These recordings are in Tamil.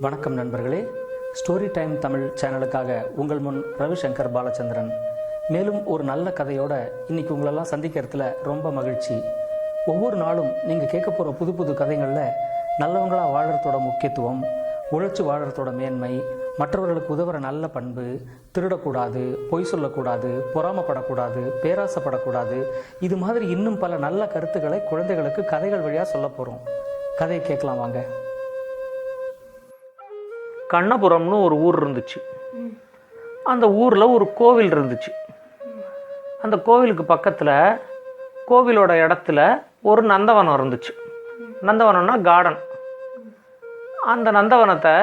வணக்கம் நண்பர்களே. ஸ்டோரி டைம் தமிழ் சேனலுக்காக உங்கள் முன் ரவிசங்கர் பாலச்சந்திரன். மேலும் ஒரு நல்ல கதையோட இன்னைக்கு உங்களெல்லாம் சந்திக்கிறதுல ரொம்ப மகிழ்ச்சி. ஒவ்வொரு நாளும் நீங்கள் கேட்க போகிற புது புது கதைகளில் நல்லவங்களாக வாழறதோட முக்கியத்துவம், உழைச்சி வாழறதோட மேன்மை, மற்றவர்களுக்கு உதவுற நல்ல பண்பு, திருடக்கூடாது, பொய் சொல்லக்கூடாது, பொறாமப்படக்கூடாது, பேராசைப்படக்கூடாது, இது மாதிரி இன்னும் பல நல்ல கருத்துக்களை குழந்தைகளுக்கு கதைகள் வழியாக சொல்ல போகிறோம். கதையை கேட்கலாம் வாங்க. கண்ணபுரம்னு ஒரு ஊர் இருந்துச்சு. அந்த ஊரில் ஒரு கோவில் இருந்துச்சு. அந்த கோவிலுக்கு பக்கத்தில் கோவிலோட இடத்துல ஒரு நந்தவனம் இருந்துச்சு. நந்தவனம்னா கார்டன். அந்த நந்தவனத்தை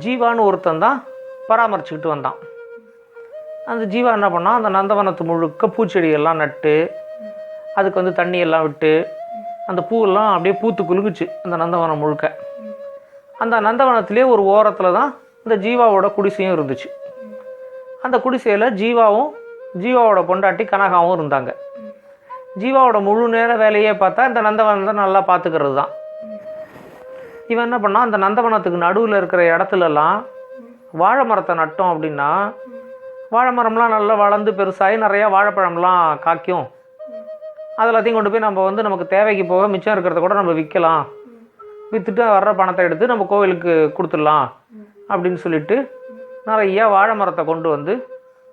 ஜீவான்னு ஒருத்தன் தான் பராமரிச்சுக்கிட்டு வந்தான். அந்த ஜீவா என்ன பண்ணால், அந்த நந்தவனத்து முழுக்க பூச்செடியெல்லாம் நட்டு அதுக்கு தண்ணியெல்லாம் விட்டு அந்த பூவெல்லாம் அப்படியே பூத்து குலுங்குச்சு அந்த நந்தவனம் முழுக்க. அந்த நந்தவனத்திலே ஒரு ஓரத்தில் தான் இந்த ஜீவாவோட குடிசையும் இருந்துச்சு. அந்த குடிசையில் ஜீவாவோட பொண்டாட்டி கனகாவும் இருந்தாங்க. ஜீவாவோட முழு நேர வேலையே பார்த்தா இந்த நந்தவனத்தை நல்லா பார்த்துக்கிறது தான். இவன் என்ன பண்ணால், அந்த நந்தவனத்துக்கு நடுவில் இருக்கிற இடத்துலலாம் வாழை மரத்தை நட்டோம் அப்படின்னா வாழை மரம்லாம் நல்லா வளர்ந்து பெருசாகி நிறையா வாழைப்பழம்லாம் காய்க்கும். அதெல்லாத்தையும் கொண்டு போய் நமக்கு தேவைக்கு போக மிச்சம் இருக்கிறத கூட நம்ம விற்கலாம். விற்றுட்டு வர்ற பணத்தை எடுத்து நம்ம கோவிலுக்கு கொடுத்துடலாம் அப்படின்னு சொல்லிட்டு நிறையா வாழை மரத்தை கொண்டு வந்து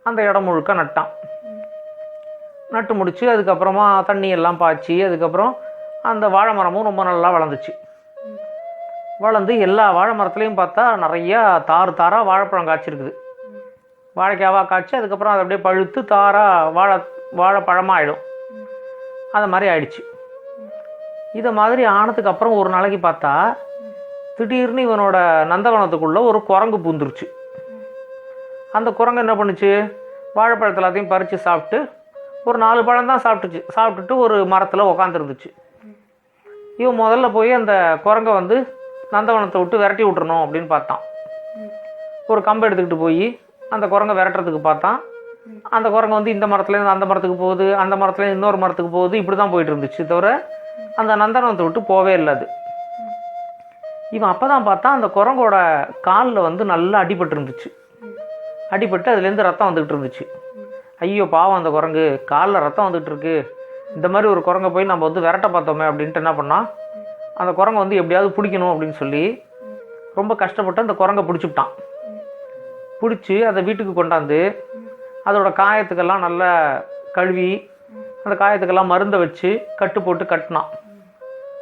அந்த இடம் முழுக்க நட்டான். நட்டு முடித்து அதுக்கப்புறமா தண்ணியெல்லாம் பாய்ச்சி அதுக்கப்புறம் அந்த வாழை மரமும் ரொம்ப நல்லா வளர்ந்துச்சு. வளர்ந்து எல்லா வாழை மரத்துலேயும் பார்த்தா நிறையா தாராக வாழைப்பழம் காய்ச்சிருக்குது. வாழைக்காவாக காய்ச்சி அதுக்கப்புறம் அதை அப்படியே பழுத்து வாழைப்பழமாகிடும். அது மாதிரி ஆயிடுச்சு. இதை மாதிரி ஆனதுக்கு அப்புறம் ஒரு நாளைக்கு பார்த்தா திடீர்னு இவனோட நந்தவனத்துக்குள்ளே ஒரு குரங்கு பூந்துருச்சு. அந்த குரங்கு என்ன பண்ணுச்சு, வாழைப்பழத்தை எல்லாத்தையும் பறித்து சாப்பிட்டு ஒரு 4 பழம் தான் சாப்பிட்டுட்டு ஒரு மரத்தில் உக்காந்துருந்துச்சு. இவன் முதல்ல போய் அந்த குரங்கை நந்தவனத்தை விட்டு விரட்டி விட்டுறணும் அப்படின்னு பார்த்தான். ஒரு கம்பை எடுத்துக்கிட்டு போய் அந்த குரங்கை விரட்டுறதுக்கு பார்த்தான். அந்த குரங்கு இந்த மரத்துலேருந்து அந்த மரத்துக்கு போகுது, அந்த மரத்துலேருந்து இன்னொரு மரத்துக்கு போகுது, இப்படி தான் போயிட்டு இருந்துச்சு தவிர அந்த நந்தவனத்தை விட்டு போவே இல்லை அது. இவன் அப்போ தான் பார்த்தா அந்த குரங்கோட காலில் நல்லா அடிபட்டு இருந்துச்சு. அடிபட்டு அதுலேருந்து ரத்தம் வந்துக்கிட்டு இருந்துச்சு. ஐயோ பாவம், அந்த குரங்கு காலில் ரத்தம் வந்துகிட்டு இருக்கு, இந்த மாதிரி ஒரு குரங்கை போய் நம்ம விரட்ட பார்த்தோமே அப்படின்ட்டு என்ன பண்ணால், அந்த குரங்கை எப்படியாவது பிடிக்கணும் அப்படின்னு சொல்லி ரொம்ப கஷ்டப்பட்டு அந்த குரங்கை பிடிச்சிவிட்டான். பிடிச்சி அதை வீட்டுக்கு கொண்டாந்து அதோட காயத்துக்கெல்லாம் நல்லா கழுவி அந்த காயத்துக்கெல்லாம் மருந்தை வச்சு கட்டு போட்டு கட்டினான்.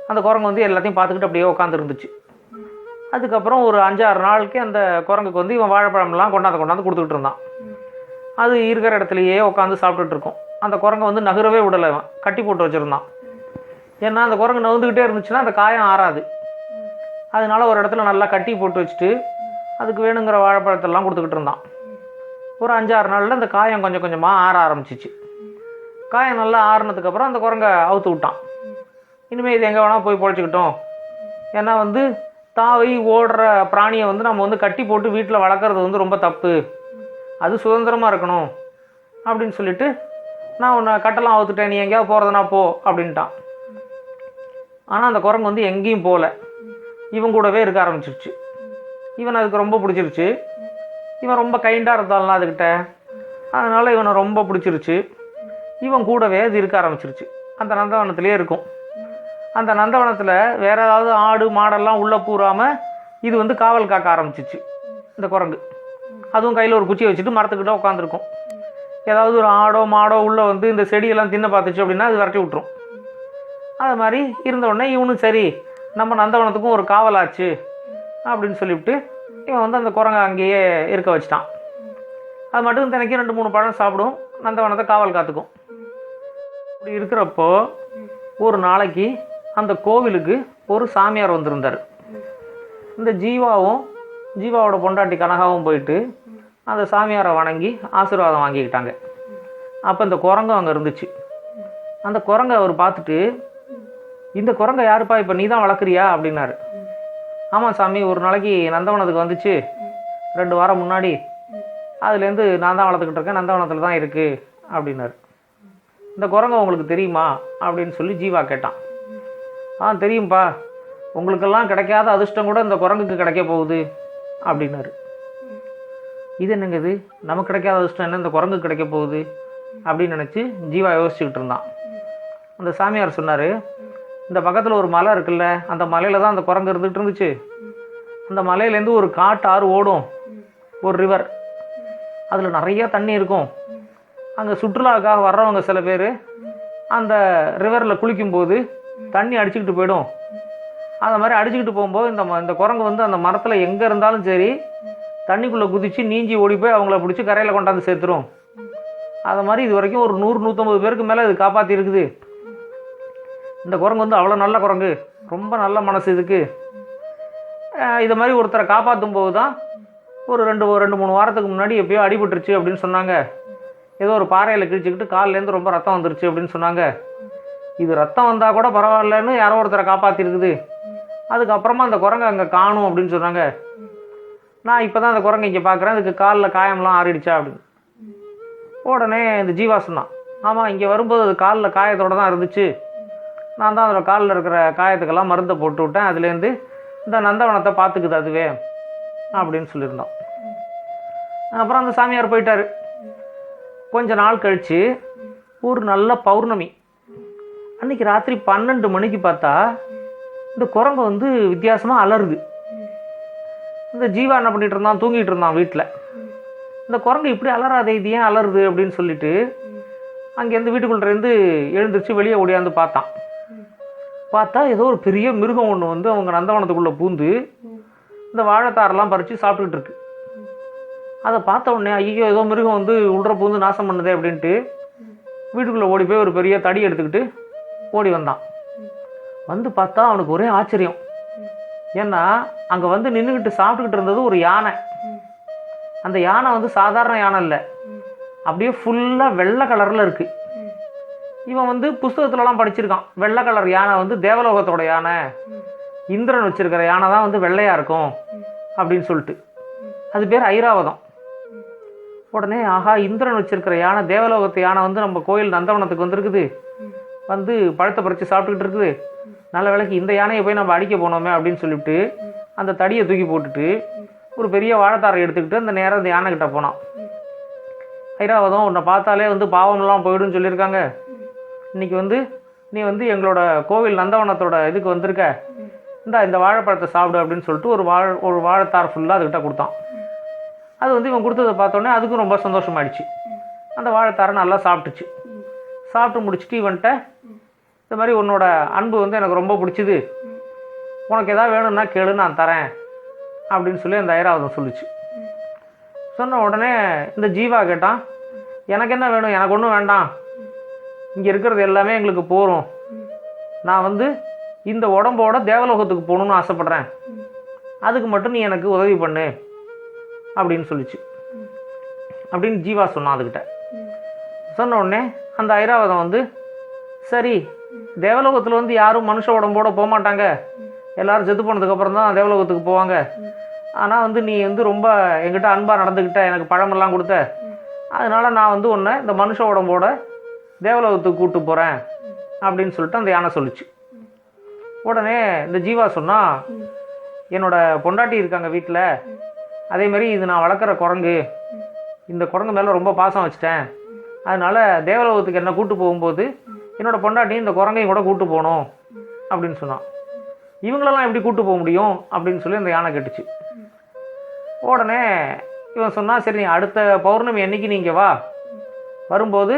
அந்த குரங்கு எல்லாத்தையும் பார்த்துக்கிட்டு அப்படியே உட்காந்துருந்துச்சு. அதுக்கப்புறம் ஒரு 5-6 நாளுக்கு அந்த குரங்குக்கு இவன் வாழைப்பழம்லாம் கொண்டாந்து கொடுத்துக்கிட்டு இருந்தான். அது இருக்கிற இடத்துலையே உட்காந்து சாப்பிட்டுட்டு இருக்கும். அந்த குரங்கை நகரவே விடலை, இவன் கட்டி போட்டு வச்சுருந்தான். ஏன்னா அந்த குரங்கு நவுந்துக்கிட்டே இருந்துச்சுன்னா அந்த காயம் ஆறாது. அதனால ஒரு இடத்துல நல்லா கட்டி போட்டு வச்சுட்டு அதுக்கு வேணுங்கிற வாழைப்பழத்தெல்லாம் கொடுத்துக்கிட்டு இருந்தான். ஒரு 5-6 நாளில் அந்த காயம் கொஞ்சம் கொஞ்சமாக ஆற ஆரம்பிச்சிச்சு. காயம் நல்லா ஆறுனதுக்கப்புறம் அந்த குரங்கை அவுத்து விட்டான். இனிமேல் இது எங்கே வேணால் போய் பொழைச்சிக்கிட்டோம். ஏன்னா தாவி ஓடுற பிராணியை நம்ம கட்டி போட்டு வீட்டில் வளர்க்குறது ரொம்ப தப்பு, அது சுதந்திரமாக இருக்கணும் அப்படின்னு சொல்லிட்டு நான் உன்னை கட்டெல்லாம் அவுத்துட்டேன், நீ எங்கேயாவது போகிறதுனா போ அப்படின்ட்டான். ஆனால் அந்த குரங்கு எங்கேயும் போகல, இவன் கூடவே இருக்க ஆரம்பிச்சிருச்சு. இவன் அதுக்கு ரொம்ப பிடிச்சிருச்சு. இவன் ரொம்ப கைண்டாக இருந்தாலும் அதுக்கிட்ட, அதனால் இவனை ரொம்ப பிடிச்சிருச்சு. இவன் கூடவே அது இருக்க ஆரம்பிச்சிருச்சு. அந்த நந்தவனத்திலே இருக்கும். அந்த நந்தவனத்தில் வேற ஏதாவது ஆடு மாடெல்லாம் உள்ளே பூராமல் இது காவல் காக்க ஆரம்பிச்சிச்சு இந்த குரங்கு. அதுவும் கையில் ஒரு குச்சியை வச்சுட்டு மரத்துக்கிட்ட உட்காந்துருக்கும். ஏதாவது ஒரு ஆடோ மாடோ உள்ளே இந்த செடியெல்லாம் தின்ன பார்த்துச்சு அப்படின்னா அது விரட்டி விட்டுரும். அது மாதிரி இருந்தவுடனே இவனும் சரி நம்ம நந்தவனத்துக்கும் ஒரு காவலாச்சு அப்படின்னு சொல்லிவிட்டு இவன் அந்த குரங்கை அங்கேயே இருக்க வச்சிட்டான். அது மட்டும் தினைக்கும் 2-3 பழம் சாப்பிடும், நந்தவனத்தை காவல் காத்துக்கும். அப்படி இருக்கிறப்போ ஒரு நாளைக்கு அந்த கோவிலுக்கு ஒரு சாமியார் வந்திருந்தார். இந்த ஜீவாவோட பொண்டாட்டி கனகாவும் போயிட்டு அந்த சாமியாரை வணங்கி ஆசீர்வாதம் வாங்கிக்கிட்டாங்க. அப்போ இந்த குரங்கு அங்கே இருந்துச்சு. அந்த குரங்கை அவர் பார்த்துட்டு, இந்த குரங்கை யாருப்பா, இப்போ நீ தான் வளர்க்குறியா அப்படின்னாரு. ஆமாம் சாமி, ஒரு நாளைக்கு நந்தவனத்துக்கு வந்துச்சு 2 வாரம் முன்னாடி, அதுலேருந்து நான் தான் வளர்த்துக்கிட்டு இருக்கேன், நந்தவனத்தில் தான் இருக்குது அப்படின்னாரு. இந்த குரங்கு உங்களுக்கு தெரியுமா அப்படின்னு சொல்லி ஜீவா கேட்டான். தெரியும்ப்பா, உங்களுக்கெல்லாம் கிடைக்காத அதிர்ஷ்டம் கூட இந்த குரங்குக்கு கிடைக்க போகுது அப்படின்னாரு. இது என்னங்க இது, நமக்கு கிடைக்காத அதிர்ஷ்டம் என்ன இந்த குரங்குக்கு கிடைக்க போகுது அப்படின்னு நினச்சி ஜீவா யோசிச்சுக்கிட்டு இருந்தான். அந்த சாமியார் சொன்னார், இந்த பக்கத்தில் ஒரு மலை இருக்குல்ல, அந்த மலையில் தான் அந்த குரங்கு இருந்துகிட்டு இருந்துச்சு. அந்த மலையிலேருந்து ஒரு காட்டு ஆறு ஓடும், ஒரு ரிவர், அதில் நிறைய தண்ணி இருக்கும். அங்கே சுற்றுலாவுக்காக வர்றவங்க சில பேர் அந்த ரிவரில் குளிக்கும்போது தண்ணி அடிச்சுக்கிட்டு போயிடும். அந்த மாதிரி அடிச்சுக்கிட்டு போகும்போது இந்த குரங்கு வந்து அந்த மரத்தில் எங்கே இருந்தாலும் சரி தண்ணிக்குள்ளே குதித்து நீஞ்சி ஓடி போய் அவங்கள பிடிச்சி கரையில் கொண்டாந்து சேர்த்துரும். அது மாதிரி இது வரைக்கும் ஒரு 100-150 பேருக்கு மேலே இது காப்பாற்றி இருக்குது. இந்த குரங்கு வந்து அவ்வளோ நல்ல குரங்கு, ரொம்ப நல்ல மனசு இதுக்கு. இதை மாதிரி ஒருத்தரை காப்பாற்றும் போது தான் ஒரு 2-3 வாரத்துக்கு முன்னாடி எப்பயோ அடிபட்டுருச்சு அப்படின்னு சொன்னாங்க. ஏதோ ஒரு பாறையில் கிழிச்சிக்கிட்டு கால்லேருந்து ரொம்ப ரத்தம் வந்துருச்சு அப்படின்னு சொன்னாங்க. இது ரத்தம் வந்தால் கூட பரவாயில்லன்னு யாரோ ஒருத்தரை காப்பாற்றிருக்குது. அதுக்கப்புறமா அந்த குரங்கு அங்கே காணும் அப்படின்னு சொன்னாங்க. நான் இப்போ தான் அந்த குரங்கு இங்கே பார்க்குறேன், அதுக்கு காலில் காயம்லாம் ஆறிடுச்சா அப்படின்னு. உடனே இந்த ஜீவா சொன்னான், ஆமாம் இங்கே வரும்போது அது காலில் காயத்தோடு தான் இருந்துச்சு. நான் தான் அதில் காலில் இருக்கிற காயத்துக்கெல்லாம் மருந்தை போட்டு விட்டேன், அதுலேருந்து இந்த நந்தவனத்தை பார்த்துக்குது அதுவே அப்படின்னு சொல்லியிருந்தோம். அப்புறம் அந்த சாமியார் போயிட்டார். கொஞ்ச நாள் கழித்து ஒரு நல்ல பௌர்ணமி அன்றைக்கி ராத்திரி 12 மணிக்கு பார்த்தா இந்த குரங்கு வந்து வித்தியாசமாக அலறுது. இந்த ஜீவா என்ன பண்ணிகிட்டு இருந்தான், தூங்கிட்டு இருந்தான் வீட்டில். இந்த குரங்கு இப்படி அலறாதே, இது ஏன் அலறுது அப்படின்னு சொல்லிட்டு அங்கேருந்து வீட்டுக்குள்ளேருந்து எழுந்திரிச்சு வெளியே ஓடியாந்து பார்த்தான். பார்த்தா ஏதோ ஒரு பெரிய மிருகம் ஒன்று வந்து அவங்க நந்தவனத்துக்குள்ளே பூந்து இந்த வாழைத்தாரெல்லாம் பறித்து சாப்பிட்டுக்கிட்டு இருக்கு. அதை பார்த்த உடனே ஐயோ ஏதோ மிருகம் வந்து உள்ள பூந்து நாசம் பண்ணுதே அப்படின்ட்டு வீட்டுக்குள்ளே ஓடி போய் ஒரு பெரிய தடி எடுத்துக்கிட்டு ஓடி வந்தான். வந்து பார்த்தா அவனுக்கு ஒரே ஆச்சரியம். ஏன்னா அங்கே வந்து நின்றுக்கிட்டு சாப்பிட்டுக்கிட்டு இருந்தது ஒரு யானை. அந்த யானை வந்து சாதாரண யானை இல்லை, அப்படியே ஃபுல்லாக வெள்ளை கலரில் இருக்குது. இவன் வந்து புஸ்தகத்துலலாம் படிச்சிருக்கான், வெள்ளை கலர் யானை வந்து தேவலோகத்தோட யானை, இந்திரன் வச்சிருக்கிற யானை தான் வந்து வெள்ளையாக இருக்கும் அப்படின்னு சொல்லிட்டு. அது பேர் ஐராவதம். உடனே ஆஹா, இந்திரன் வச்சிருக்கிற யானை, தேவலோகத்து யானை வந்து நம்ம கோயில் நந்தவனத்துக்கு வந்துருக்குது, வந்து பழத்தை பறித்து சாப்பிட்டுக்கிட்டு இருக்குது. நல்ல வேளைக்கு இந்த யானையை போய் நம்ம அடிக்க போனோமே அப்படின்னு சொல்லிவிட்டு அந்த தடியை தூக்கி போட்டுட்டு ஒரு பெரிய வாழைத்தாரை எடுத்துக்கிட்டு அந்த நேரம் அந்த யானைக்கிட்ட போனான். ஐராவதம், உன்னை பார்த்தாலே வந்து பாவம்லாம் போயிடும்னு சொல்லியிருக்காங்க. இன்றைக்கி வந்து நீ வந்து எங்களோட கோவில் நந்தவனத்தோட இதுக்கு வந்திருக்க, இந்த வாழைப்பழத்தை சாப்பிடு அப்படின்னு சொல்லிட்டு ஒரு வாழைத்தார் ஃபுல்லாக அதுக்கிட்ட கொடுத்தான். அது வந்து இவன் கொடுத்ததை பார்த்தோன்னே அதுக்கும் ரொம்ப சந்தோஷமாயிடுச்சு. அந்த வாழைத்தாரை நல்லா சாப்பிட்டுச்சு. சாப்பிட்டு முடிச்சுட்டு இவன்கிட்ட இந்த மாதிரி உன்னோட அன்பு வந்து எனக்கு ரொம்ப பிடிச்சிது, உனக்கு எதாவது வேணும்னா கேளு நான் தரேன் அப்படின்னு சொல்லி அந்த ஐராவதம் சொல்லிச்சு. சொன்ன உடனே இந்த ஜீவா கேட்டான், எனக்கு என்ன வேணும், எனக்கு ஒன்றும் வேண்டாம், இங்கே இருக்கிறது எல்லாமே எங்களுக்கு போகிறோம், நான் வந்து இந்த உடம்போட தேவலோகத்துக்கு போகணுன்னு ஆசைப்பட்றேன், அதுக்கு மட்டும் நீ எனக்கு உதவி பண்ணு அப்படின்னு சொல்லிச்சு. அப்படின்னு ஜீவா சொன்னான் அதுக்கிட்ட. சொன்ன உடனே அந்த ஐராவதம் வந்து சரி, தேவலோகத்தில் வந்து யாரும் மனுஷ உடம்போட போக மாட்டாங்க, எல்லோரும் செத்து போனதுக்கப்புறம் தான் தேவலோகத்துக்கு போவாங்க. ஆனால் வந்து நீ வந்து ரொம்ப என்கிட்ட அன்பாக நடந்துக்கிட்ட, எனக்கு பழமெல்லாம் கொடுத்த, அதனால் நான் வந்து உன்னை இந்த மனுஷ உடம்போட தேவலோகத்துக்கு கூப்பிட்டு போகிறேன் அப்படின்னு சொல்லிட்டு அந்த யானை சொல்லிச்சு. உடனே இந்த ஜீவா சொன்னால், என்னோட பொண்டாட்டி இருக்காங்க வீட்டில், அதேமாரி இது நான் வளர்க்குற குரங்கு, இந்த குரங்கு மேலே ரொம்ப பாசம் வச்சுட்டேன், அதனால் தேவலோகத்துக்கு என்ன கூப்பிட்டு போகும்போது என்னோட பொண்டாட்டியும் இந்த குரங்கையும் கூட கூப்பிட்டு போகணும் அப்படின்னு சொன்னான். இவங்களெல்லாம் எப்படி கூப்பிட்டு போக முடியும் அப்படின்னு சொல்லி அந்த யானை கேட்டுச்சு. உடனே இவன் சொன்னால், சரி நீ அடுத்த பௌர்ணமி அன்னைக்கு நீங்கள் வா, வரும்போது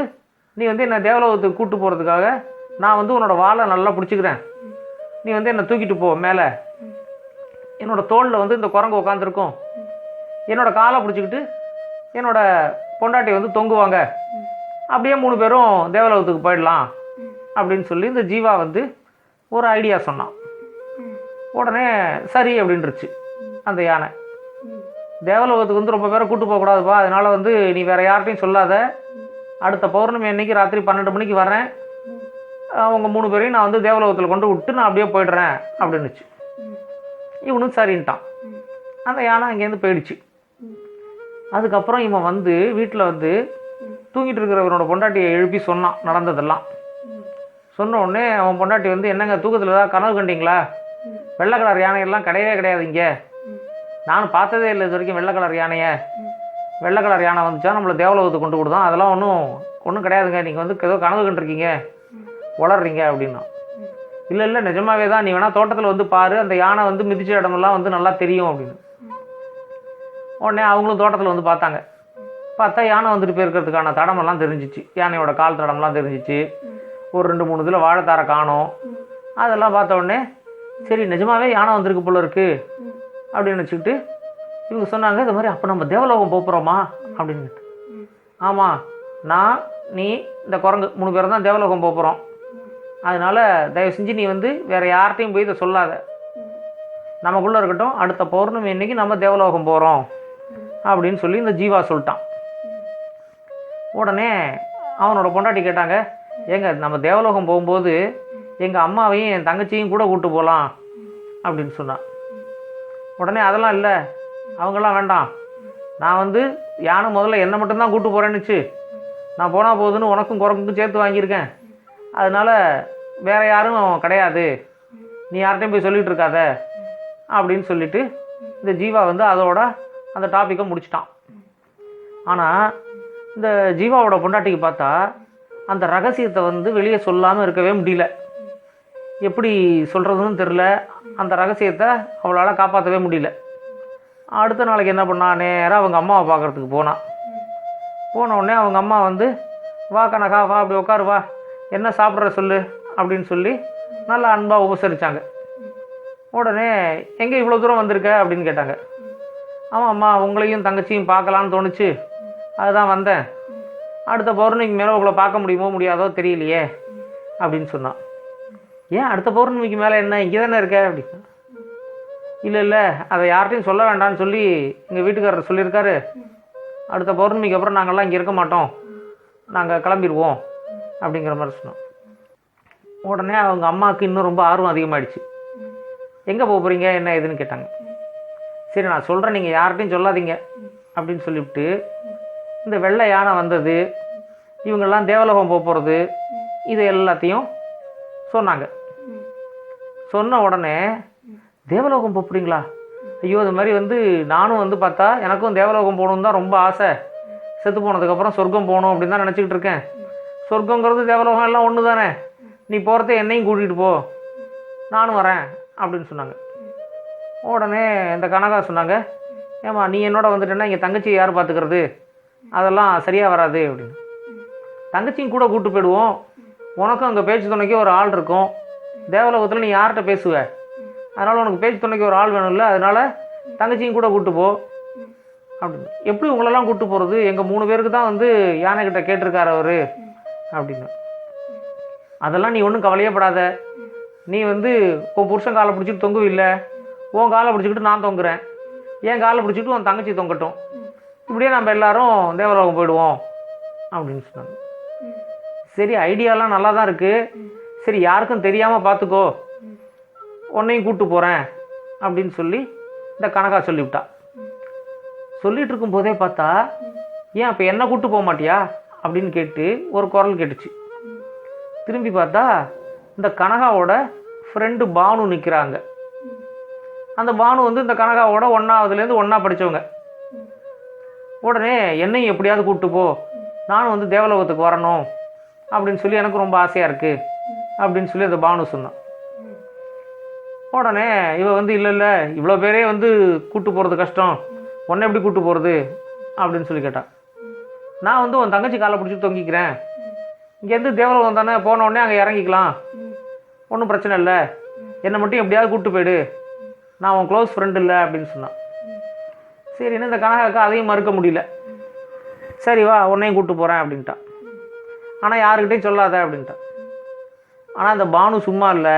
நீ வந்து என்னை தேவலோகத்துக்கு கூப்பிட்டு போகிறதுக்காக நான் வந்து உன்னோட வாழை நல்லா பிடிச்சிக்கிறேன், நீ வந்து என்னை தூக்கிட்டு போ மேலே, என்னோடய தோளில் வந்து இந்த குரங்கு உட்காந்துருக்கும், என்னோடய காலை பிடிச்சிக்கிட்டு என்னோட பொண்டாட்டி வந்து தொங்குவாங்க, அப்படியே 3 பேரும் தேவலோகத்துக்கு போயிடலாம் அப்படின்னு சொல்லி இந்த ஜீவா வந்து ஒரு ஐடியா சொன்னான். உடனே சரி அப்படின்ட்டுருச்சு அந்த யானை. தேவலோகத்துக்கு வந்து ரொம்ப பேரை கூப்பிட்டு போகக்கூடாதுப்பா, அதனால் வந்து நீ வேறு யார்கிட்டையும் சொல்லாத, அடுத்த பௌர்ணமி அன்னைக்கு ராத்திரி 12 மணிக்கு வரேன், அவங்க 3 பேரையும் நான் வந்து தேவலோகத்தில் கொண்டு விட்டு நான் அப்படியே போய்ட்றேன் அப்படின்னுச்சு. இவனும் சரின்ட்டான். அந்த யானை அங்கேருந்து போயிடுச்சு. அதுக்கப்புறம் இவன் வந்து வீட்டில் வந்து தூங்கிட்டு இருக்கிறவனோட பொண்டாட்டியை எழுப்பி சொன்னான் நடந்ததெல்லாம். சொன்ன உடனே அவன் பொண்டாட்டி வந்து, என்னங்க தூக்கத்தில் ஏதாவது கனவு கண்டிங்களா வெள்ளை கலர் யானையெல்லாம் கிடையவே கிடையாது இங்கே. நானும் பார்த்ததே இல்லை இது வரைக்கும் வெள்ளை கலர் யானையை. வெள்ளை கலர் யானை வந்துச்சா நம்மளை தேவலோகத்துக்கு கொண்டு கொடுத்தோம், அதெல்லாம் ஒன்றும் கிடையாதுங்க, நீங்கள் வந்து ஏதோ கனவு கண்டிருக்கீங்க, வளர்றீங்க அப்படின்னா. இல்லை இல்லை நிஜமாவே தான், நீ வேணால் தோட்டத்தில் வந்து பாரு, அந்த யானை வந்து மிதிச்ச இடமெல்லாம் வந்து நல்லா தெரியும் அப்படின்னு. உடனே அவங்களும் தோட்டத்தில் வந்து பார்த்தாங்க. பார்த்தா யானை வந்துட்டு போயிருக்கிறதுக்கான தடமெல்லாம் தெரிஞ்சிச்சு, யானையோட கால் தடம்லாம் தெரிஞ்சிச்சு. ஒரு 2-3 இதில் வாழைத்தாரை காணோம். அதெல்லாம் பார்த்த உடனே சரி நிஜமாவே யானை வந்திருக்கு போல இருக்கு அப்படின்னு நினச்சிக்கிட்டு இவங்க சொன்னாங்க, இது மாதிரி அப்போ நம்ம தேவலோகம் போகிறோமா அப்படின்னு. ஆமாம், நான் நீ இந்த குரங்கு 3 பேரும் தான் தேவலோகம் போகிறோம். அதனால் தயவு செஞ்சு நீ வந்து வேறு யார்கிட்டையும் போய் இதை சொல்லாத, நமக்குள்ளே இருக்கட்டும், அடுத்த பௌர்ணமி இன்னைக்கு நம்ம தேவலோகம் போகிறோம் அப்படின்னு சொல்லி இந்த ஜீவா சொல்லிட்டான். உடனே அவனோட பொண்டாட்டி கேட்டாங்க, ஏங்க நம்ம தேவலோகம் போகும்போது எங்கள் அம்மாவையும் என் தங்கச்சியும் கூட கூப்பிட்டு போகலாம் அப்படின்னு சொன்னான். உடனே அதெல்லாம் இல்லை, அவங்கெல்லாம் வேண்டாம், நான் வந்து யானை முதல்ல என்னை மட்டும்தான் கூப்பிட்டு போகிறேன்னுச்சு, நான் போனால் போகுதுன்னு உனக்கும் குரங்குக்கும் சேர்த்து வாங்கியிருக்கேன், அதனால் வேறு யாரும் கிடையாது, நீ யார்கிட்டையும் போய் சொல்லிகிட்டு இருக்காத அப்படின்னு சொல்லிவிட்டு இந்த ஜீவா வந்து அதோட அந்த டாப்பிக்கை முடிச்சிட்டான். ஆனால் இந்த ஜீவாவோட பொண்டாட்டிக்கு பார்த்தா அந்த ரகசியத்தை வந்து வெளியே சொல்லாமல் இருக்கவே முடியல. எப்படி சொல்கிறதுன்னு தெரில, அந்த ரகசியத்தை அவளால் காப்பாற்றவே முடியல. அடுத்த நாளைக்கு என்ன பண்ணா, நேராக அவங்க அம்மாவை பார்க்குறதுக்கு போனான். போன உடனே அவங்க அம்மா வந்து, வா கனகா வா, அப்படி உட்காரு வா, என்ன சாப்பிட்ற சொல்லு அப்படின்னு சொல்லி நல்லா அன்பாக உபசரித்தாங்க. உடனே எங்கே இவ்வளோ தூரம் வந்திருக்க அப்படின்னு கேட்டாங்க. ஆமாம் அம்மா, உங்களையும் தங்கச்சியும் பார்க்கலான்னு தோணுச்சு, அதுதான் வந்தேன், அடுத்த பௌர்ணமிக்கு மேலே உங்களை பார்க்க முடியுமோ முடியாதோ தெரியலையே அப்படின்னு சொன்னான். ஏன் அடுத்த பௌர்ணமிக்கு மேலே என்ன, இங்கே தானே இருக்க அப்படின்னா. இல்லை இல்லை, அதை யார்கிட்டையும் சொல்ல வேண்டாம்னு சொல்லி எங்கள் வீட்டுக்காரர் சொல்லியிருக்காரு, அடுத்த பௌர்ணமிக்கு அப்புறம் நாங்கள்லாம் இங்கே இருக்க மாட்டோம், நாங்கள் கிளம்பிடுவோம் அப்படிங்கிற மாதிரி சொன்னோம். உடனே அவங்க அம்மாவுக்கு இன்னும் ரொம்ப ஆர்வம் அதிகமாகிடுச்சு. எங்கே போக போகிறீங்க என்ன ஏதுன்னு கேட்டாங்க. சரி நான் சொல்கிறேன், நீங்கள் யார்கிட்டையும் சொல்லாதீங்க அப்படின்னு சொல்லிவிட்டு இந்த வெள்ளை யானை வந்தது, இவங்கெல்லாம் தேவலோகம் போகிறது, இது எல்லாத்தையும் சொன்னாங்க. சொன்ன உடனே தேவலோகம் போகிறீங்களா, ஐயோ இது மாதிரி வந்து நானும் வந்து பார்த்தா எனக்கும் தேவலோகம் போகணுன்னு தான் ரொம்ப ஆசை, செத்து போனதுக்கப்புறம் சொர்க்கம் போகணும் அப்படின்னு தான் நினச்சிக்கிட்டு இருக்கேன், சொர்க்கங்கிறது தேவலோகம் எல்லாம் ஒன்று தானே, நீ போகிறத என்னையும் கூட்டிகிட்டு போ, நானும் வரேன் அப்படின்னு சொன்னாங்க. உடனே இந்த கனகா சொன்னாங்க, ஏம்மா நீ என்னோட வந்துட்டேன்னா இங்கே தங்கச்சியை யார் பார்த்துக்கிறது, அதெல்லாம் சரியாக வராது அப்படின்னு. தங்கச்சியும் கூட கூப்பிட்டு போயிடுவோம், உனக்கும் அங்கே பேச்சு துணைக்கு ஒரு ஆள் இருக்கும், தேவலோகத்தில் நீ யார்கிட்ட பேசுவ, அதனால் உனக்கு பேச்சு துணைக்கு ஒரு ஆள் வேணும்ல, அதனால் தங்கச்சியும் கூட கூப்பிட்டு போ அப்படின்னு. எப்படி உங்களெல்லாம் கூப்பிட்டு போகிறது, எங்கள் 3 பேருக்கு தான் வந்து யானைக்கிட்ட கேட்டிருக்காரு அவர் அப்படின்னு. அதெல்லாம் நீ ஒன்றும் கவலையப்படாத, நீ வந்து உன் புருஷன் காலை பிடிச்சிட்டு தொங்குவில்லை, உன் காலை பிடிச்சிக்கிட்டு நான் தொங்குறேன், என் காலை பிடிச்சிக்கிட்டு உன் தங்கச்சி தொங்கட்டும், இப்படியே நம்ம எல்லாரும் தேவலோகம் போயிடுவோம் அப்படின்னு சொன்னாங்க. சரி ஐடியாலாம் நல்லா தான் இருக்குது, சரி யாருக்கும் தெரியாமல் பார்த்துக்கோ, உன்னையும் கூப்பிட்டு போகிறேன் அப்படின்னு சொல்லி இந்த கனகா சொல்லிவிட்டா. சொல்லிகிட்டு இருக்கும்போதே பார்த்தா, ஏன் அப்போ என்ன கூப்பிட்டு போக மாட்டியா அப்படின்னு கேட்டு ஒரு குரல் கேட்டுச்சு. திரும்பி பார்த்தா இந்த கனகாவோட ஃப்ரெண்டு பானு நிற்கிறாங்க. அந்த பானு வந்து இந்த கனகாவோட 1ஆவதுலேருந்து 1ஆ படித்தவங்க. உடனே என்னையும் எப்படியாவது கூப்பிட்டு போ, நானும் வந்து தேவலோகத்துக்கு வரணும் அப்படின்னு சொல்லி எனக்கு ரொம்ப ஆசையாக இருக்குது அப்படின்னு சொல்லி அந்த பானு சொன்னான். உடனே இவ வந்து இல்லை இல்லை இவ்வளோ பேரே வந்து கூப்பிட்டு போகிறது கஷ்டம், உன்னை எப்படி கூப்பிட்டு போகிறது அப்படின்னு சொல்லி கேட்டான். நான் வந்து உன் தங்கச்சி காலை பிடிச்சிட்டு தொங்கிக்கிறேன், இங்கேருந்து தேவலோகம் தானே, போன உடனே அங்கே இறங்கிக்கலாம், ஒன்றும் பிரச்சனை இல்லை, என்னை மட்டும் எப்படியாவது கூப்பிட்டு போயிடு, நான் உன் க்ளோஸ் ஃப்ரெண்ட் இல்லை அப்படின்னு சொன்னான். சரின்னு இந்த கனகாவுக்கு அதையும் மறுக்க முடியல. சரி வா உன்னையும் கூப்பிட்டு போகிறேன் அப்படின்ட்டான். ஆனால் யாருக்கிட்டையும் சொல்லாத அப்படின்ட்டான். ஆனால் அந்த பானு சும்மா இல்லை,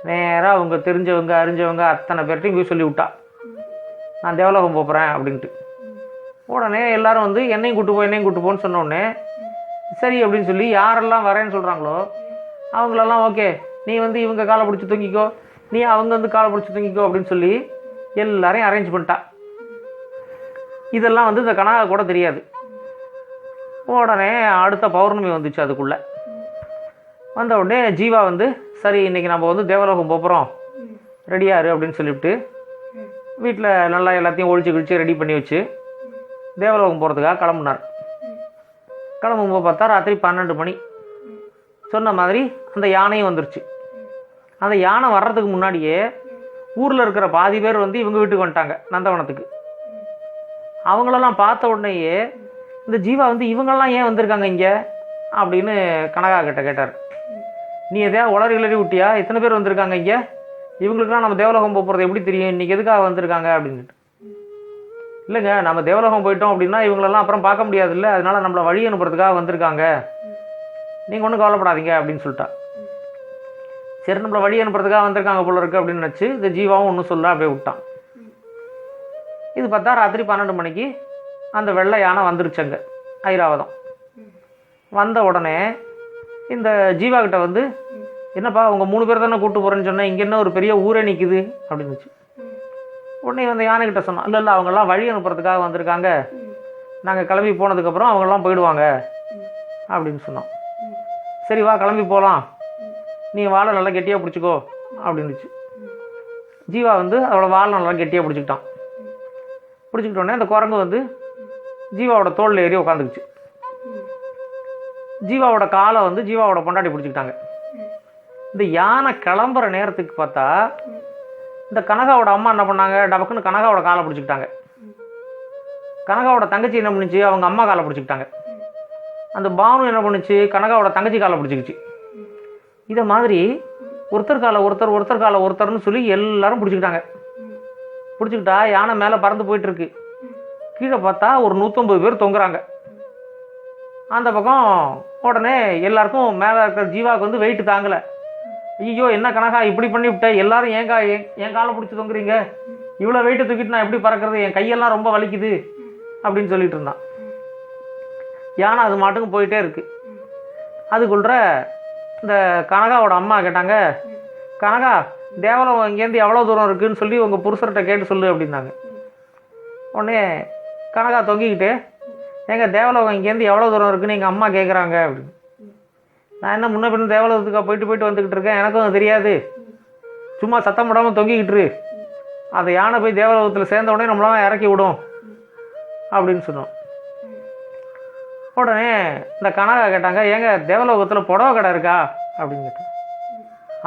நேராக அவங்க தெரிஞ்சவங்க அறிஞ்சவங்க அத்தனை பேர்ட்டையும் போய் சொல்லி விட்டா, நான் தேவலோகம் போகிறேன் அப்படின்ட்டு. உடனே எல்லாரும் வந்து என்னையும் கூப்பிட்டு போன்னு சொன்ன உடனே சரி அப்படின்னு சொல்லி யாரெல்லாம் வரேன்னு சொல்கிறாங்களோ அவங்களெல்லாம் ஓகே, நீ வந்து இவங்க காலை பிடிச்சி தூங்கிக்கோ, நீ அவங்க வந்து காலை பிடிச்சி தூங்கிக்கோ அப்படின்னு சொல்லி எல்லாரையும் அரேஞ்ச் பண்ணிட்டா. இதெல்லாம் வந்து இந்த கனகா கூட தெரியாது. உடனே அடுத்த பௌர்ணமி வந்துச்சு. அதுக்குள்ளே வந்த உடனே ஜீவா வந்து சரி இன்றைக்கி நம்ம வந்து தேவலோகம் போகிறோம், ரெடியாரு அப்படின்னு சொல்லிவிட்டு வீட்டில் நல்லா எல்லாத்தையும் ஒழிச்சு கிழிச்சு ரெடி பண்ணி வச்சு தேவலோகம் போகிறதுக்காக கிளம்புனார். கிளம்பும்போது பார்த்தா ராத்திரி 12 மணி. சொன்ன மாதிரி அந்த யானையும் வந்துருச்சு. அந்த யானை வர்றதுக்கு முன்னாடியே ஊரில் இருக்கிற பாதி பேர் வந்து இவங்க வீட்டுக்கு வந்துட்டாங்க, நந்தவனத்துக்கு. அவங்களெல்லாம் பார்த்த உடனேயே இந்த ஜீவா வந்து இவங்கெல்லாம் ஏன் வந்திருக்காங்க இங்கே அப்படின்னு கனகா கிட்ட கேட்டார். நீ எதையா உளறி கிளறி விட்டியா? எத்தனை பேர் வந்திருக்காங்க இங்கே? இவங்களுக்குலாம் நம்ம தேவலோகம் போகிறது எப்படி தெரியும்? இன்றைக்கி எதுக்காக வந்திருக்காங்க அப்படின்ட்டு. இல்லைங்க, நம்ம தேவலோகம் போயிட்டோம் அப்படின்னா இவங்களெல்லாம் அப்புறம் பார்க்க முடியாது இல்லை, அதனால நம்மளை வழி அனுப்புறதுக்காக வந்திருக்காங்க, நீங்கள் ஒன்றும் கவலைப்படாதீங்க அப்படின்னு சொல்லிட்டா. சரி, நம்மளை வழி அனுப்புறதுக்காக வந்திருக்காங்க போல இருக்கு அப்படின்னு நினச்சி இந்த ஜீவாவும் ஒன்றும் சொல்ல அப்படியே விட்டான். இது பார்த்தா ராத்திரி 12 மணிக்கு அந்த வெள்ளை யானை வந்துருச்சுங்க ஐராவதம். வந்த உடனே இந்த ஜீவா கிட்ட வந்து, என்னப்பா உங்கள் 3 பேர் தானே கூப்பிட்டு போகிறேன்னு சொன்னேன், இங்கே என்ன ஒரு பெரிய ஊரே நிற்குது அப்படின்னுச்சு. உடனே அந்த யானைக்கிட்ட சொன்னான், இல்லை இல்லை அவங்கெல்லாம் வழி அனுப்புறதுக்காக வந்திருக்காங்க, நாங்கள் கிளம்பி போனதுக்கப்புறம் அவங்கெல்லாம் போயிடுவாங்க அப்படின்னு சொன்னோம். சரி வா கிளம்பி போகலாம், நீ வாழை நல்லா கெட்டியாக பிடிச்சிக்கோ அப்படின்னுச்சு. ஜீவா வந்து அவளோட வாழை நல்லா கெட்டியாக பிடிச்சிக்கிட்டான். பிடிச்சிக்கிட்டோடனே அந்த குரங்கு வந்து ஜீவாவோட தோளில் ஏறி உட்காந்துக்குச்சு. ஜீவாவோட காலை வந்து ஜீவாவோட பொண்டாட்டி பிடிச்சிக்கிட்டாங்க. இந்த யானை கிளம்புற நேரத்துக்கு பார்த்தா இந்த கனகாவோட அம்மா என்ன பண்ணாங்க, டபக்குன்னு கனகாவோட காலை பிடிச்சிக்கிட்டாங்க. கனகாவோட தங்கச்சி என்ன பண்ணுச்சு, அவங்க அம்மா காலை பிடிச்சிக்கிட்டாங்க. அந்த பானு என்ன பண்ணுச்சு, கனகாவோட தங்கச்சி காலை பிடிச்சிக்கிச்சு. இதை மாதிரி ஒருத்தர் காலை ஒருத்தர், ஒருத்தர் காலை ஒருத்தர்னு சொல்லி எல்லாரும் பிடிச்சிக்கிட்டாங்க. பிடிச்சிக்கிட்டா யானை மேலே பறந்து போயிட்டுருக்கு. கீழே பார்த்தா ஒரு 150 பேர் தொங்குறாங்க. அந்த பக்கம் உடனே எல்லாருக்கும் மேலே இருக்கிற ஜீவாவுக்கு வந்து வெயிட்டு தாங்கலை. ஐயோ என்ன கனகா இப்படி பண்ணி விட்டேன், எல்லாரும் என் காலை பிடிச்சி தொங்குறீங்க, இவ்வளோ வெயிட்டை தூக்கிட்டு நான் எப்படி பறக்கிறது, என் கையெல்லாம் ரொம்ப வலிக்குது அப்படின்னு சொல்லிட்டு இருந்தான். யானை அது மாட்டுக்கும் போயிட்டே இருக்கு. அதுக்குள்ள இந்த கனகாவோட அம்மா கேட்டாங்க, கனகா தேவலோகம் இங்கேருந்து எவ்வளோ தூரம் இருக்குதுன்னு சொல்லி உங்கள் புருஷர்கிட்ட கேட்டு சொல்லு அப்படின்னாங்க. உடனே கனகா தொங்கிக்கிட்டு, எங்கள் தேவலோகம் இங்கேருந்து எவ்வளோ தூரம் இருக்குன்னு எங்கள் அம்மா கேட்குறாங்க அப்படின்னு. நான் என்ன முன்ன பின்ன தேவலோகத்துக்காக போயிட்டு வந்துக்கிட்டு இருக்கேன், எனக்கும் அது தெரியாது, சும்மா சத்தம் போடாமல் தொங்கிக்கிட்டுரு, அதை யானை போய் தேவலோகத்தில் சேர்ந்த உடனே நம்மளாம் இறக்கி விடும் அப்படின்னு சொன்னோம். உடனே இந்த கனகா கேட்டாங்க, ஏங்க தேவலோகத்தில் புடவை கடை இருக்கா அப்படின்னு கேட்டேன்.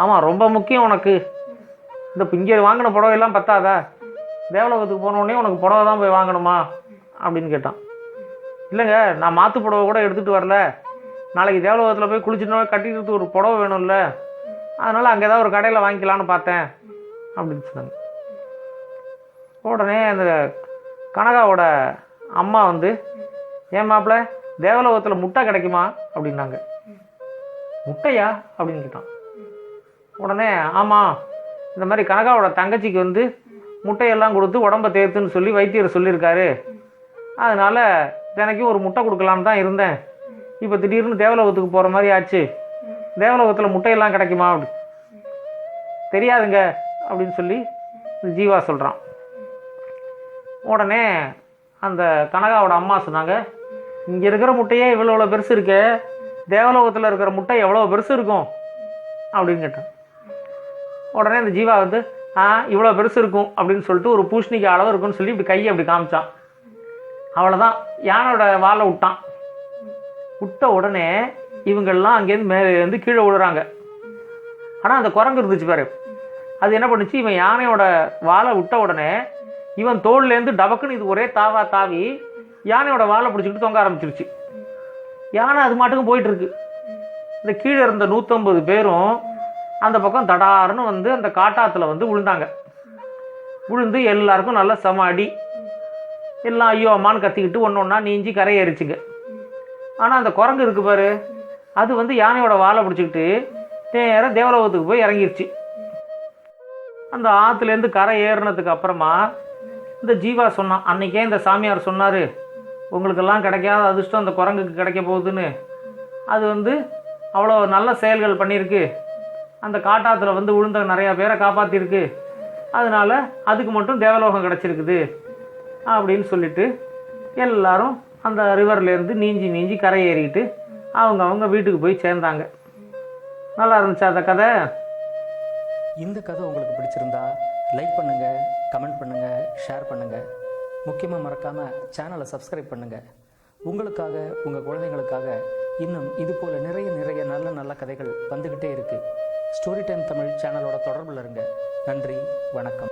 ஆமாம் ரொம்ப முக்கியம் உனக்கு, இந்த இங்கே வாங்கின புடவையெல்லாம் பத்தாதா, தேவலோகத்துக்கு போனோடனே உனக்கு புடவை தான் போய் வாங்கணுமா அப்படின்னு கேட்டான். இல்லைங்க நான் மாற்று புடவை கூட எடுத்துகிட்டு வரல, நாளைக்கு தேவலோகத்தில் போய் குளிச்சுட்டு கட்டிக்கிறதுக்கு ஒரு புடவை வேணும்ல, அதனால் அங்கே ஏதாவது ஒரு கடையில் வாங்கிக்கலான்னு பார்த்தேன் அப்படின்னு சொன்னாங்க. உடனே அந்த கனகாவோட அம்மா வந்து, ஏன் மாப்பிள்ள தேவலோகத்தில் முட்டை கிடைக்குமா அப்படின்னாங்க. முட்டையா அப்படின்னு கேட்டான். உடனே ஆமாம், இந்த மாதிரி கனகாவோட தங்கச்சிக்கு வந்து முட்டையெல்லாம் கொடுத்து உடம்பை தேர்த்துன்னு சொல்லி வைத்தியர் சொல்லியிருக்காரு, அதனால் தினைக்கும் ஒரு முட்டை கொடுக்கலான்னு தான் இருந்தேன், இப்போ திடீர்னு தேவலோகத்துக்கு போகிற மாதிரி ஆச்சு, தேவலோகத்தில் முட்டையெல்லாம் கிடைக்குமா அப்படி தெரியாதுங்க அப்படின்னு சொல்லி ஜீவா சொல்கிறான். உடனே அந்த கனகாவோட அம்மா சொன்னாங்க, இங்கே இருக்கிற முட்டையே இவ்வளோ பெருசு இருக்கே, தேவலோகத்தில் இருக்கிற முட்டை எவ்வளோ பெருசு இருக்கும் அப்படின்னு கேட்டான். உடனே அந்த ஜீவா வந்து இவ்வளோ பெருசு இருக்கும் அப்படின்னு சொல்லிட்டு ஒரு பூஷணிக்கு அளவு இருக்குன்னு சொல்லி இப்படி கையை அப்படி காமிச்சான். அவ்வளோதான், யானோட வாழை விட்டான். விட்ட உடனே இவங்கெல்லாம் அங்கேருந்து மேலே வந்து கீழே விழுறாங்க. ஆனால் அந்த குரங்கு இருந்துச்சு பாரு, அது என்ன பண்ணுச்சு, இவன் யானையோட வாழை விட்ட உடனே இவன் தோல்லேருந்து டபக்குன்னு இது ஒரே தாவா தாவி யானையோட வாழை பிடிச்சிக்கிட்டு தொங்க ஆரம்பிச்சிருச்சு. யானை அது மாட்டுக்கும் போயிட்டுருக்கு. இந்த கீழே இருந்த 150 பேரும் அந்த பக்கம் தடாருன்னு வந்து அந்த காட்டாத்தில் வந்து விழுந்தாங்க. விழுந்து எல்லாருக்கும் நல்ல செம அடி. எல்லாம் ஐயோ அம்மான்னு கத்திக்கிட்டு ஒன்று ஒன்றா நீஞ்சி கரையேறிச்சுங்க. ஆனால் அந்த குரங்கு இருக்கு பாரு, அது வந்து யானையோட வாழை பிடிச்சிக்கிட்டு நேராக தேவலோகத்துக்கு போய் இறங்கிருச்சு. அந்த ஆற்றுலேருந்து கரை ஏறினதுக்கு அப்புறமா இந்த ஜீவா சொன்னான், அன்றைக்கே இந்த சாமியார் சொன்னார் உங்களுக்கெல்லாம் கிடைக்காத அதிர்ஷ்டம் அந்த குரங்குக்கு கிடைக்க போகுதுன்னு, அது வந்து அவ்வளோ நல்ல செயல்கள் பண்ணியிருக்கு, அந்த காட்டாத்தில் வந்து விழுந்த நிறையா பேரை காப்பாற்றிருக்கு, அதனால் அதுக்கு மட்டும் தேவலோகம் கிடச்சிருக்குது அப்படின்னு சொல்லிட்டு எல்லாரும் அந்த ரிவர்லேருந்து நீஞ்சி நீஞ்சி கரை ஏறிக்கிட்டு அவங்க வீட்டுக்கு போய் சேர்ந்தாங்க. நல்லா இருந்துச்சு அந்த கதை. இந்த கதை உங்களுக்கு பிடிச்சிருந்தா லைக் பண்ணுங்கள், கமெண்ட் பண்ணுங்கள், ஷேர் பண்ணுங்கள். முக்கியமாக மறக்காமல் சேனலை சப்ஸ்கிரைப் பண்ணுங்கள். உங்களுக்காக, உங்கள் குழந்தைங்களுக்காக இன்னும் இது போல் நிறைய நல்ல நல்ல கதைகள் வந்துக்கிட்டே இருக்குது. ஸ்டோரி டைம் தமிழ் சேனலோட தொடர்பில் இருங்க. நன்றி, வணக்கம்.